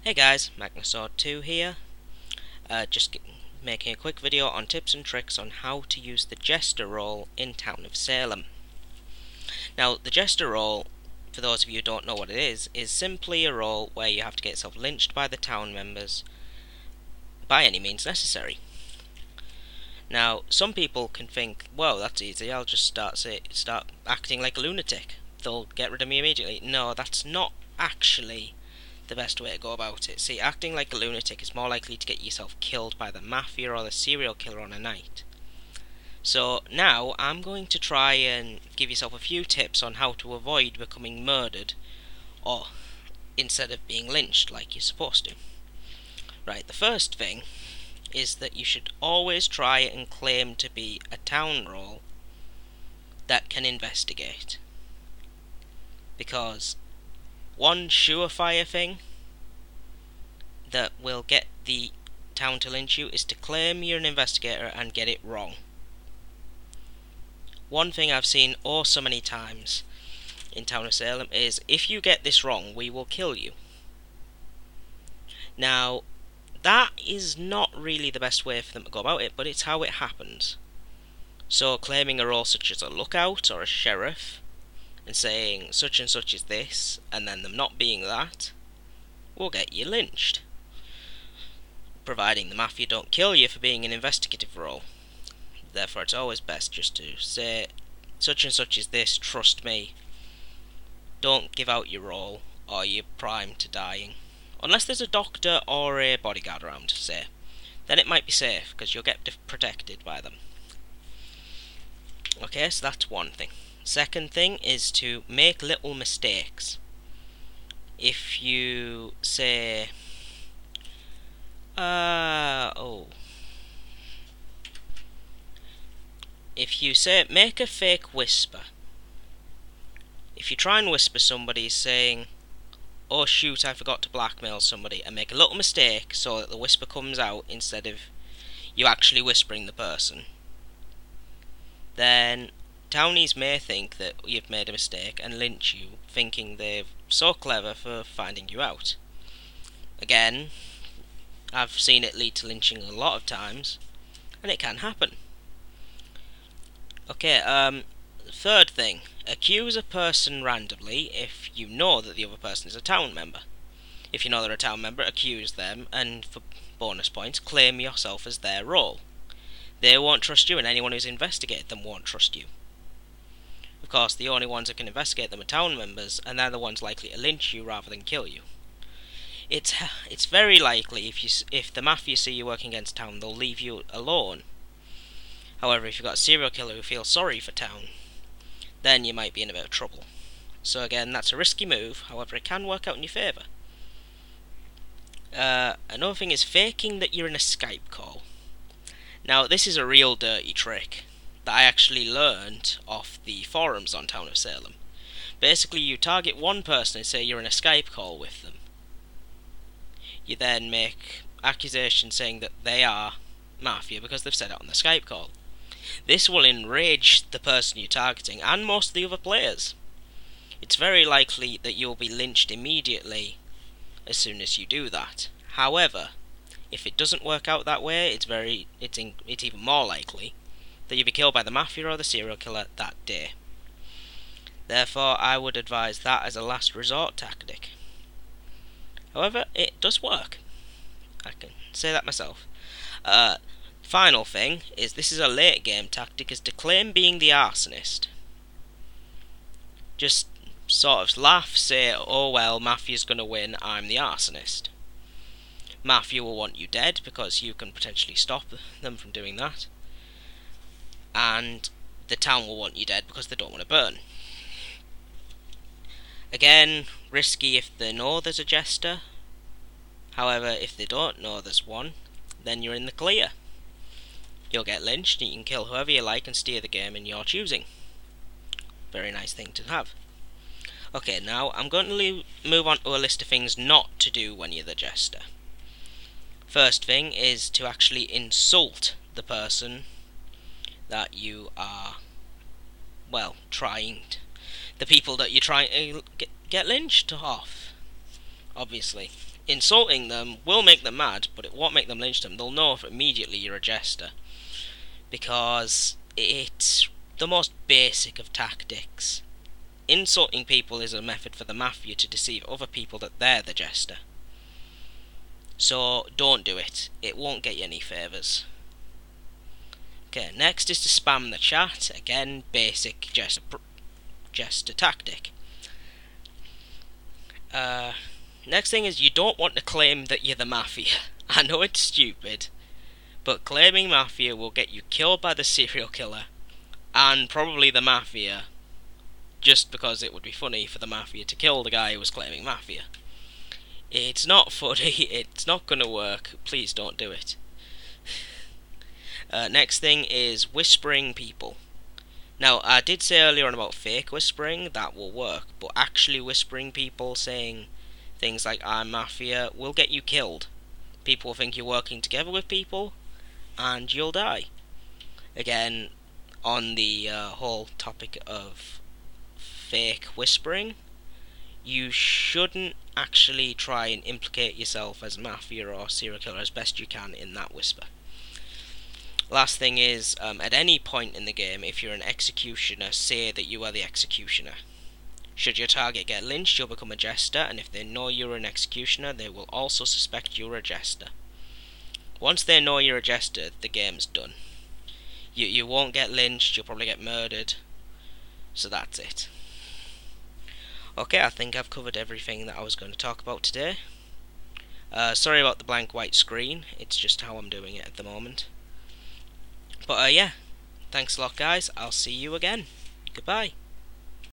Hey guys, Magnusword2 here, making a quick video on tips and tricks on how to use the Jester role in Town of Salem. Now, the Jester role, for those of you who don't know what it is simply a role where you have to get yourself lynched by the town members by any means necessary. Now, some people can think, well, that's easy, I'll just start acting like a lunatic. They'll get rid of me immediately. No, that's not actually the best way to go about it. See, acting like a lunatic is more likely to get yourself killed by the mafia or the serial killer on a night. So now I'm going to try and give yourself a few tips on how to avoid becoming murdered, or instead of being lynched like you're supposed to. Right, the first thing is that you should always try and claim to be a town role that can investigate. Because one surefire thing that will get the town to lynch you is to claim you're an investigator and get it wrong. One thing I've seen so many times in Town of Salem is, if you get this wrong, we will kill you. Now, that is not really the best way for them to go about it, but it's how it happens. So claiming a role such as a lookout or a sheriff, and saying such and such is this, and then them not being that, will get you lynched. Providing the mafia don't kill you for being an investigative role. Therefore it's always best just to say such and such is this, trust me. Don't give out your role or you're primed to dying. Unless there's a doctor or a bodyguard around, say. Then it might be safe, because you'll get protected by them. Okay, so that's one thing. Second thing is to make little mistakes. If you say, if you say, make a fake whisper. If you try and whisper somebody saying, oh shoot, I forgot to blackmail somebody, and make a little mistake so that the whisper comes out instead of you actually whispering the person, then townies may think that you've made a mistake and lynch you, thinking they're so clever for finding you out. Again, I've seen it lead to lynching a lot of times, and it can happen. Okay, third thing, accuse a person randomly if you know that the other person is a town member. If you know they're a town member, accuse them, and for bonus points, claim yourself as their role. They won't trust you, and anyone who's investigated them won't trust you. Of course, the only ones that can investigate them are town members, and they're the ones likely to lynch you rather than kill you. It's very likely if the mafia see you working against town, they'll leave you alone. However, if you've got a serial killer who feels sorry for town, then you might be in a bit of trouble. So again, that's a risky move, however it can work out in your favour. Another thing is faking that you're in a Skype call. Now, this is a real dirty trick that I actually learned off the forums on Town of Salem. Basically, you target one person and say you're in a Skype call with them. You then make accusations saying that they are mafia because they've said it on the Skype call. This will enrage the person you're targeting and most of the other players. It's very likely that you'll be lynched immediately as soon as you do that. However, if it doesn't work out that way, it's even more likely that you'll be killed by the mafia or the serial killer that day. Therefore, I would advise that as a last resort tactic. However, it does work. I can say that myself. Final thing is, this is a late game tactic, is to claim being the Arsonist. Just sort of laugh, say, oh well, Mafia's gonna win, I'm the Arsonist. Mafia will want you dead because you can potentially stop them from doing that. And the town will want you dead because they don't want to burn. Again, risky if they know there's a Jester. However, if they don't know there's one, then you're in the clear. You'll get lynched and you can kill whoever you like and steer the game in your choosing. Very nice thing to have. Okay, now I'm going to move on to a list of things not to do when you're the Jester. First thing is to actually insult the person that you are, the people that you're trying to get lynched off. obviously. Insulting them will make them mad, but it won't make them lynch them. They'll know if immediately you're a jester, because it's the most basic of tactics. Insulting people is a method for the mafia to deceive other people that they're the jester. So don't do it. It won't get you any favours. Okay, next is to spam the chat. Again, basic jester tactic. Next thing is you don't want to claim that you're the mafia. I know it's stupid, but claiming mafia will get you killed by the serial killer and probably the mafia, just because it would be funny for the mafia to kill the guy who was claiming mafia. It's not funny, it's not gonna work, please don't do it. Next thing is whispering people. Now, I did say earlier on about fake whispering, that will work, but actually whispering people, saying things like I'm mafia, will get you killed. People will think you're working together with people, and you'll die. Again, on the whole topic of fake whispering, you shouldn't actually try and implicate yourself as mafia or serial killer as best you can in that whisper. Last thing is, at any point in the game, if you're an executioner, say that you are the executioner. Should your target get lynched, you'll become a jester, and if they know you're an executioner, they will also suspect you're a jester. Once they know you're a jester, the game's done. You won't get lynched, you'll probably get murdered, so that's it. Okay, I think I've covered everything that I was going to talk about today. Sorry about the blank white screen, it's just how I'm doing it at the moment. But yeah, thanks a lot guys, I'll see you again. Goodbye.